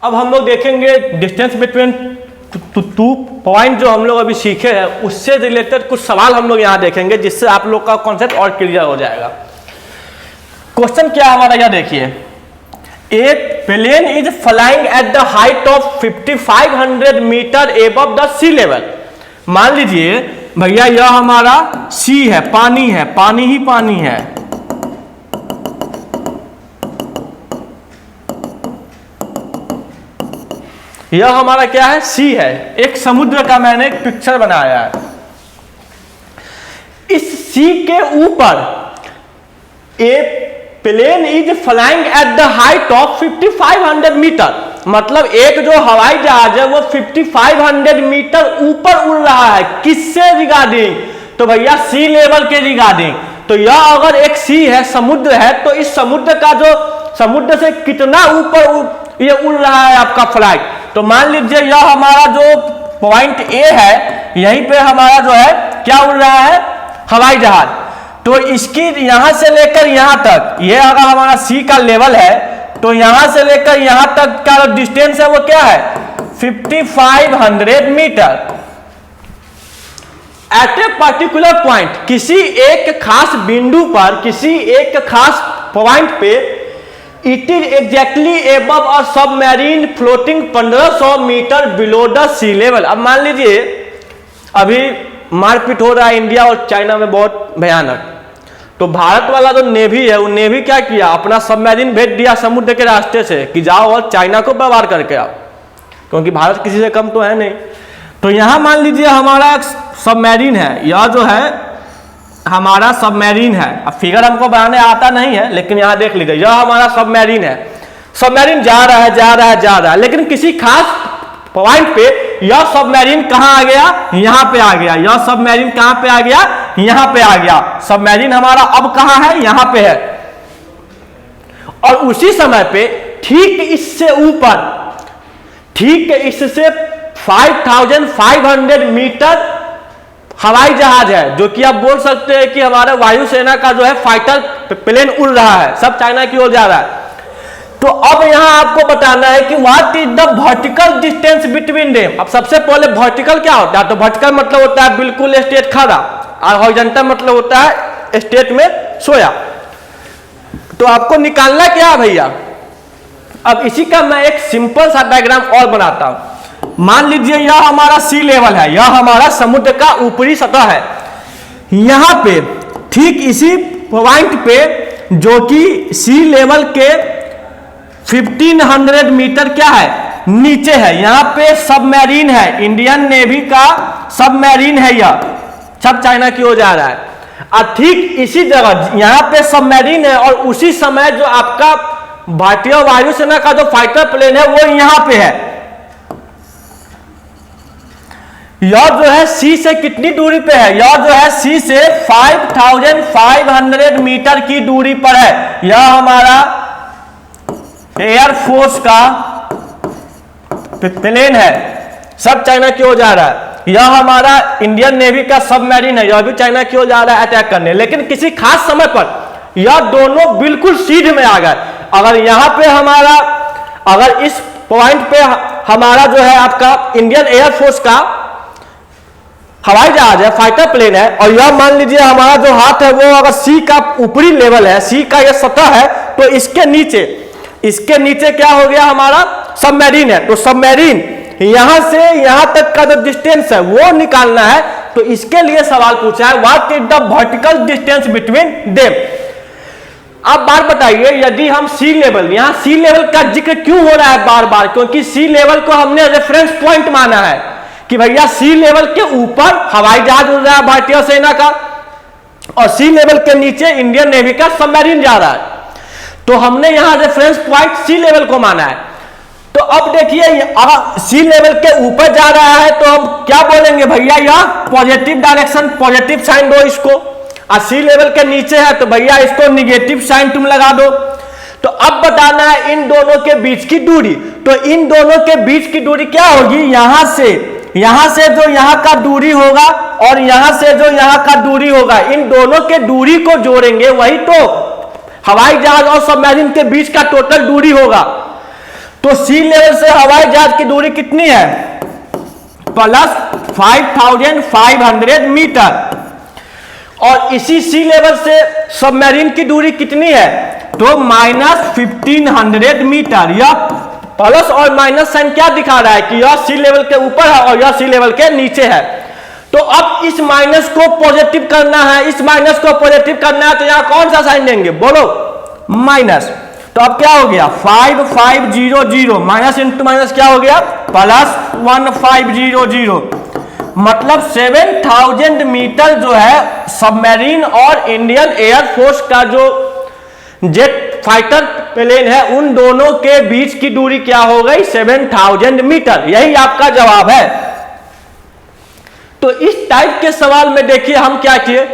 अब हम लोग देखेंगे डिस्टेंस बिटवीन टू पॉइंट जो हम लोग अभी सीखे हैं उससे रिलेटेड कुछ सवाल हम लोग यहाँ देखेंगे जिससे आप लोग का कॉन्सेप्ट और क्लियर हो जाएगा। क्वेश्चन क्या हमारा यह देखिए, a plane is flying at the height of 5500 metre above the sea level. मान लीजिए भैया यह हमारा सी है, पानी ही पानी है। यह हमारा क्या है, सी है। एक समुद्र का मैंने एक पिक्चर बनाया है। इस सी के ऊपर a plane is flying at the height of 5500 metre, मतलब एक जो हवाई जहाज है वो 5500 मीटर ऊपर उड़ रहा है। किससे रिगार्डिंग? तो भैया सी लेवल के रिगार्डिंग। तो यह अगर एक सी है, समुद्र है, तो इस समुद्र का जो समुद्र से कितना ऊपर ये उड़ रहा है आपका फ्लाइट। तो मान लीजिए यह हमारा जो पॉइंट ए है, यहीं पे हमारा जो है क्या उड़ रहा है, हवाई जहाज। तो इसकी यहां से लेकर यहां तक, ये अगर हमारा सी का लेवल है तो यहां से लेकर यहां तक का डिस्टेंस है वो क्या है, 5500 metre. At a particular point, किसी एक खास बिंदु पर, किसी एक खास पॉइंट पे, इट इज एग्जैक्टली एबव और submarine floating 1500 metre below the sea level. अब मान लीजिए अभी मारपीट हो रहा है इंडिया और चाइना में बहुत भयानक। तो भारत वाला जो नेवी है, वो नेवी क्या किया, अपना सबमरीन भेज दिया समुद्र के रास्ते से कि जाओ और चाइना को बर्बाद करके आओ, क्योंकि भारत किसी से कम तो है नहीं। तो यहां मान लीजिए हमारा एक सबमरीन है, यह जो है हमारा सबमरीन है। अब फिगर हमको बनाने आता नहीं है, लेकिन यहां देख लीजिए यह हमारा सबमरीन है। सबमरीन जा रहा है, लेकिन किसी खास पॉइंट पे यह सबमरीन कहां आ गया, यहां पे आ गया। यह सबमरीन कहां पे आ गया, यहां पे आ गया। सबमरीन हमारा अब कहां है, यहां पे है। और उसी समय पे ठीक इससे ऊपर, ठीक इससे 5500 मीटर हवाई जहाज है, जो कि आप बोल सकते हैं कि हमारे वायुसेना का जो है फाइटर प्लेन उड़ रहा है, सब चाइना की ओर जा रहा है। तो अब यहां आपको बताना है कि what is the vertical distance between them. अब सबसे पहले वर्टिकल क्या होता है, तो वर्टिकल मतलब होता है बिल्कुल स्ट्रेट खड़ा, और हॉरिजॉन्टल मतलब होता है स्ट्रेट में सोया। तो आपको निकालना क्या है भैया, अब इसी का मैं एक सिंपल सा डायग्राम और बनाता हूं। मान लीजिए यह हमारा सी लेवल है, यह हमारा समुद्र का ऊपरी सतह है। यहां पे ठीक इसी पॉइंट पे जो कि सी लेवल के 1500 मीटर क्या है, नीचे है, यहां पे सबमरीन है, इंडियन नेवी का सबमरीन है, यह सब चाइना की ओर जा रहा है। और ठीक इसी जगह यहां पे सबमरीन है, और उसी समय जो आपका भारतीय वायुसेना का जो फाइटर प्लेन है वो यहां पे है। यह जो है सी से कितनी दूरी पे है, यह जो है सी से 5500 मीटर की दूरी पर है। यह हमारा एयरफोर्स का प्लेन है, सब चाइना की ओर जा रहा है। यह हमारा इंडियन नेवी का सबमरीन है, यह भी चाइना की ओर जा रहा है अटैक करने। लेकिन किसी खास समय पर यह दोनों बिल्कुल सीध में आ गए। अगर यहां पे हमारा, अगर इस पॉइंट पे हमारा जो है आपका इंडियन एयरफोर्स का हवाई जहाज है, फाइटर प्लेन है, और यह मान लीजिए हमारा जो हाथ है वो अगर सी का ऊपरी लेवल है, सी का यह सतह है, तो इसके नीचे क्या हो गया, हमारा सबमरीन है। तो सबमरीन यहां से यहां तक का जो डिस्टेंस है वो निकालना है। तो इसके लिए सवाल पूछा है, what is the vertical distance between them. आप बार बताइए, यदि हम सी लेवल, यहां सी लेवल का जिक्र क्यों हो रहा है बार बार, क्योंकि सी लेवल को हमने रेफरेंस पॉइंट माना है कि भैया सी लेवल के ऊपर हवाई जहाज उड़ रहा है भारतीय सेना का, और सी लेवल के नीचे इंडियन नेवी का सबमरीन जा रहा है। तो हमने यहां रेफरेंस पॉइंट सी लेवल को माना है। तो अब देखिए अगर सी लेवल के ऊपर जा रहा है तो हम क्या बोलेंगे भैया, यह पॉजिटिव डायरेक्शन, पॉजिटिव साइन दो इसको। और सी लेवल के नीचे है तो भैया इसको निगेटिव साइन तुम लगा दो। तो अब बताना है इन दोनों के बीच की दूरी। तो इन दोनों के बीच की दूरी क्या होगी, यहां से जो यहां का दूरी होगा और यहां से जो यहां का दूरी होगा, इन दोनों के दूरी को जोड़ेंगे, वही तो हवाई जहाज और सबमरीन के बीच का टोटल दूरी होगा। तो सी लेवल से हवाई जहाज की दूरी कितनी है? Plus 5500 metre. और इसी सी लेवल से सबमरीन की दूरी कितनी है? तो माइनस 1500 मीटर। यह प्लस और माइनस साइन क्या दिखा रहा है कि यह सी लेवल के ऊपर है और यह सी लेवल के नीचे है। तो अब इस माइनस को पॉजिटिव करना है, इस माइनस को पॉजिटिव करना है, तो यहां कौन सा साइन देंगे? बोलो, माइनस। तो अब क्या हो गया? 5500 माइनस इंटू माइनस क्या हो गया? प्लस 1500। मतलब 7000 मीटर जो है सबमरीन और इंडियन एयरफोर्स का जो जेट फाइटर प्लेन है उन दोनों के बीच की दूरी क्या हो गई? 7000 मीटर। यही आपका जवाब है। तो इस टाइप के सवाल में देखिए हम क्या किए,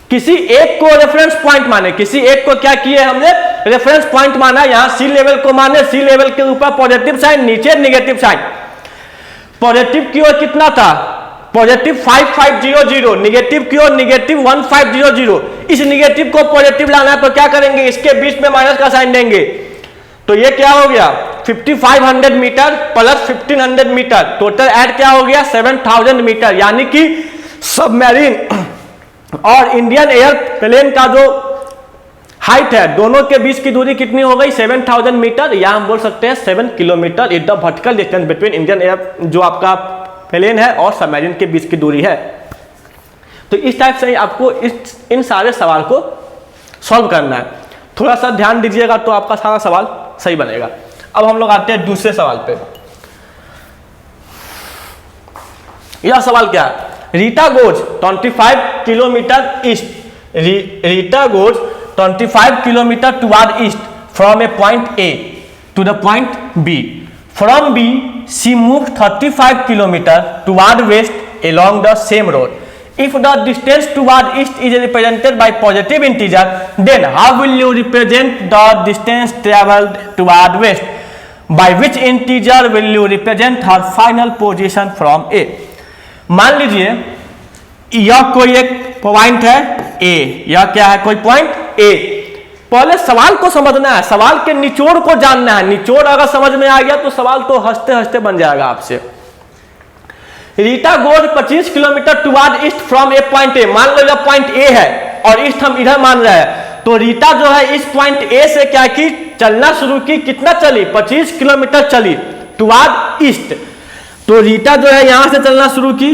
किसी एक को रेफरेंस पॉइंट माने, किसी एक को क्या किए हमने? रेफरेंस पॉइंट माना। यहां सी लेवल को माने, सी लेवल के ऊपर पॉजिटिव साइन, नीचे नेगेटिव साइन। पॉजिटिव की ओर कितना था? पॉजिटिव 5500, निगेटिव की ओर नेगेटिव 1500। इस निगेटिव को पॉजिटिव लाना है तो क्या करेंगे? इसके बीच में माइनस का साइन देंगे। तो ये क्या हो गया? 5500 metre plus 1500 metre, total add क्या हो गया? 7000 मीटर। यानी कि सबमरीन और इंडियन एयरप्लेन का जो हाइट है दोनों के बीच की दूरी कितनी हो गई? 7000 मीटर, या हम बोल सकते हैं 7 kilometre is the vertical distance between Indian air जो आपका प्लेन है और सबमरीन के बीच की दूरी है। तो इस टाइप से आपको इन सारे सवाल को सॉल्व करना है। थोड़ा सा ध्यान दीजिएगा तो आपका सारा सवाल सही बनेगा। अब हम लोग आते हैं दूसरे सवाल पे। यह सवाल क्या है? Rita goes 25 kilometre east. Rita goes 25 kilometre toward east from a point A to the point B. From B she moved 35 kilometer toward west along the same road. If the distance toward east is represented by positive integer, then how will you represent the distance traveled toward west? By which integer will you represent her final position from A? मान लीजिए यह कोई एक point है A, यह क्या है? कोई पॉइंट A। पहले सवाल को समझना है, सवाल के निचोड़ को जानना है। निचोड़ अगर समझ में आ गया तो सवाल तो हंसते हंसते बन जाएगा आपसे। Rita goes 25 kilometre toward east from a point ए। मान लो यह पॉइंट ए है और ईस्ट हम इधर मान रहे हैं। तो रीटा जो है इस पॉइंट ए से क्या की? चलना शुरू की। कितना चली? 25 किलोमीटर चली टुवर्ड ईस्ट। तो रीटा जो है यहां से चलना शुरू की,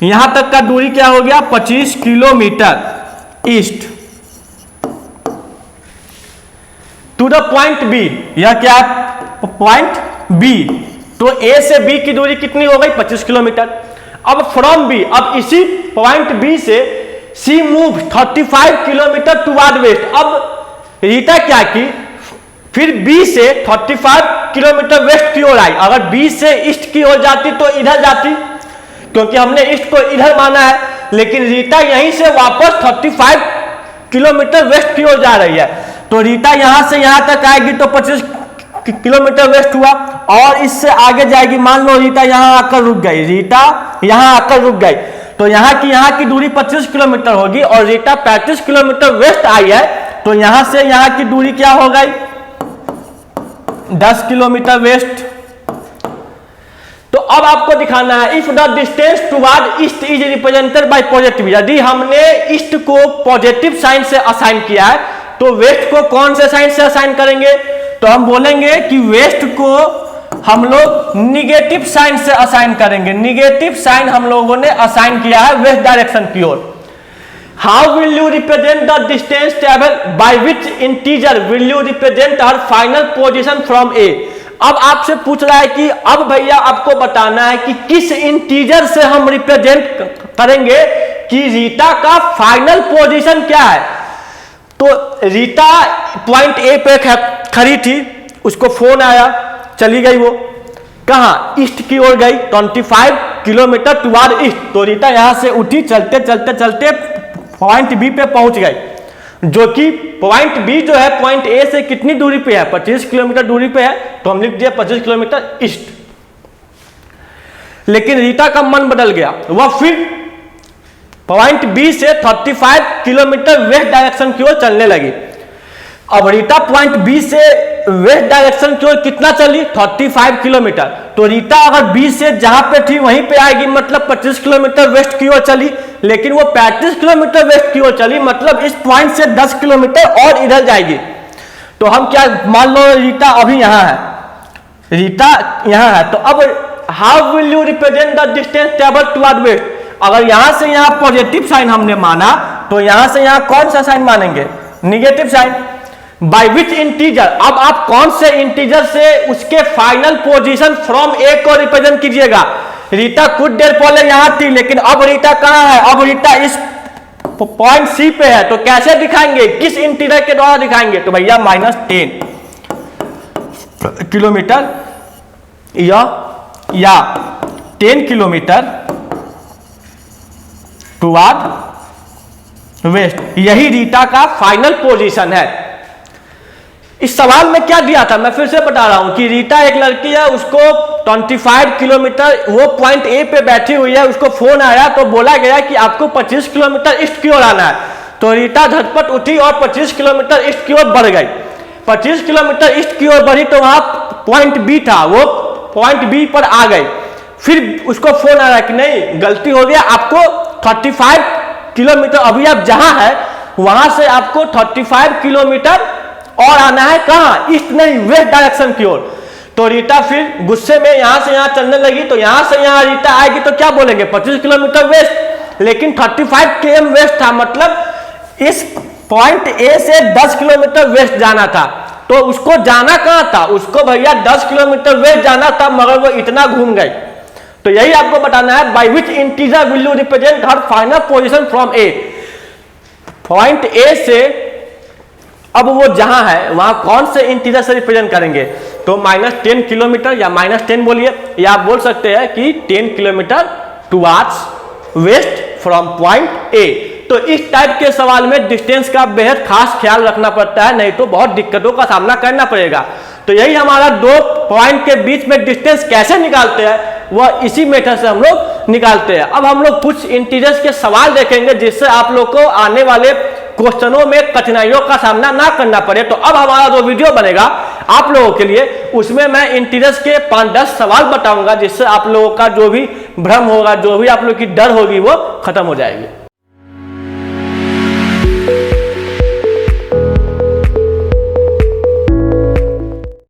यहां तक का दूरी क्या हो गया? 25 kilometre east to the point B. यह क्या है? Point B. तो ए से बी की दूरी कितनी हो गई? 25 किलोमीटर। अब फ्रॉम बी, अब इसी पॉइंट बी से सी मूव 35 किलोमीटर टुवर्ड वेस्ट। अब रीटा क्या की? फिर बी से 35 किलोमीटर वेस्ट की ओर आई। अगर बी से ईस्ट की ओर जाती तो इधर जाती, क्योंकि हमने ईस्ट को इधर माना है। लेकिन रीटा यहीं से वापस 35 किलोमीटर वेस्ट की ओर जा रही है। तो रीटा यहां से यहां तक आएगी तो 25 किलोमीटर वेस्ट हुआ, और इससे आगे जाएगी। मान लो रीटा यहां आकर रुक गई, रीटा यहां आकर रुक गई, तो यहां की दूरी 25 किलोमीटर होगी और रीटा 35 किलोमीटर वेस्ट आई है। तो यहां से यहां की दूरी क्या हो गई? 10 किलोमीटर वेस्ट। तो अब आपको दिखाना है if the distance toward east is represented by positive. यदि हमने ईस्ट को पॉजिटिव साइन से असाइन किया है तो वेस्ट को कौन से साइन से असाइन करेंगे? तो हम बोलेंगे कि वेस्ट को हम लोग निगेटिव साइन से असाइन करेंगे। निगेटिव साइन हम लोगों ने असाइन किया है वेस्ट डायरेक्शन की ओर। How will you represent the distance travel? By which integer will you represent her final position from A? अब आपसे पूछ रहा है कि अब भैया आपको बताना है कि किस इंटीजर से हम रिप्रेजेंट करेंगे कि रीटा का फाइनल पोजीशन क्या है। तो रीटा पॉइंट ए पे खड़ी थी, उसको फोन आया, चली गई वो कहां? ईस्ट की ओर गई, 25 किलोमीटर टुवर्ड ईस्ट। तो रीटा यहां से उठी, चलते चलते चलते पॉइंट बी पे पहुंच गई, जो कि पॉइंट बी जो है पॉइंट ए से कितनी दूरी पे है? 25 किलोमीटर दूरी पे है। तो हम लिख दिया 25 किलोमीटर ईस्ट। लेकिन रीटा का मन बदल गया, वह फिर पॉइंट बी से 35 किलोमीटर वेस्ट डायरेक्शन की ओर चलने लगी। अब रीटा पॉइंट बी से वेस्ट डायरेक्शन की ओर कितना चली 35 किलोमीटर। तो रीटा अगर बी से जहां पे थी वहीं पे आएगी, मतलब 25 किलोमीटर वेस्ट की ओर चली, लेकिन वो 35 किलोमीटर वेस्ट की ओर चली, मतलब इस पॉइंट से 10 किलोमीटर और इधर जाएगी। तो हम क्या मान लो रीटा अभी यहां है, रीटा यहां है, तो अब how will you represent the distance travel toward west. अगर यहां से यहां पॉजिटिव साइन हमने माना, तो यहां से यहां कौन सा साइन मानेंगे, negative sign. By which integer, अब आप कौन से इंटीजर से उसके फाइनल पोजीशन फ्रॉम ए को रिप्रेजेंट कीजिएगा। रीटा कुछ देर पहले यहां थी, लेकिन अब रीटा कहां है, अब रीटा इस पॉइंट सी पे है। तो कैसे दिखाएंगे, किस इंटीजर के द्वारा दिखाएंगे, तो भैया -10 किलोमीटर या 10 किलोमीटर टुवर्ड वेस्ट, यही रीटा का फाइनल पोजीशन है। इस सवाल में क्या दिया था, मैं फिर से बता रहा हूं कि रीटा एक लड़की है, उसको 25 किलोमीटर वो पॉइंट ए पे बैठी हुई है, उसको फोन आया तो बोला गया कि आपको 25 किलोमीटर ईस्ट की ओर आना है। तो रीटा झटपट उठी और 25 किलोमीटर ईस्ट की ओर बढ़ गई। 25 किलोमीटर ईस्ट की ओर बढ़ी तो वहां पॉइंट बी था, वो पॉइंट बी पर आ गई। फिर उसको फोन आया कि नहीं गलती हो गया, आपको 35 किलोमीटर, अभी आप जहां है वहां से आपको 35 किलोमीटर और आना है, कहां, ईस्ट नहीं वेस्ट डायरेक्शन की ओर। तो रीटा फिर गुस्से में यहां से यहां चलने लगी। तो यहां से यहां रीटा आएगी तो क्या बोलेंगे, 25 किलोमीटर वेस्ट, लेकिन 35 km वेस्ट था, मतलब इस पॉइंट ए से 10 किलोमीटर वेस्ट जाना था। तो उसको जाना कहां था, उसको भैया 10 किलोमीटर वेस्ट जाना था, मगर वो इतना घूम गई। तो यही आपको बताना है, bye which integer will you represent her final position from a. Point ए से अब वो जहां है वहां कौन से इंटीजर से रिप्रेजेंट करेंगे, तो -10 किलोमीटर या -10 बोलिए, या आप बोल सकते हैं कि 10 kilometre towards waste from point A. तो इस टाइप के सवाल में डिस्टेंस का बेहद खास ख्याल रखना पड़ता है, नहीं तो बहुत दिक्कतों का सामना करना पड़ेगा। तो यही हमारा दो पॉइंट के बीच में डिस्टेंस कैसे निकालते हैं, वह इसी मेथड से हम लोग निकालते हैं। अब हम लोग कुछ इंटीजर्स के सवाल देखेंगे जिससे आप लोग को आने वाले क्वेश्चनों में कठिनाइयों का सामना ना करना पड़े। तो अब हमारा जो वीडियो बनेगा आप लोगों के लिए, उसमें मैं इंटीजर्स के 5-10 सवाल बताऊंगा, जिससे आप लोगों का जो भी भ्रम होगा, जो भी आप लोग की डर होगी, वो खत्म हो जाएगी।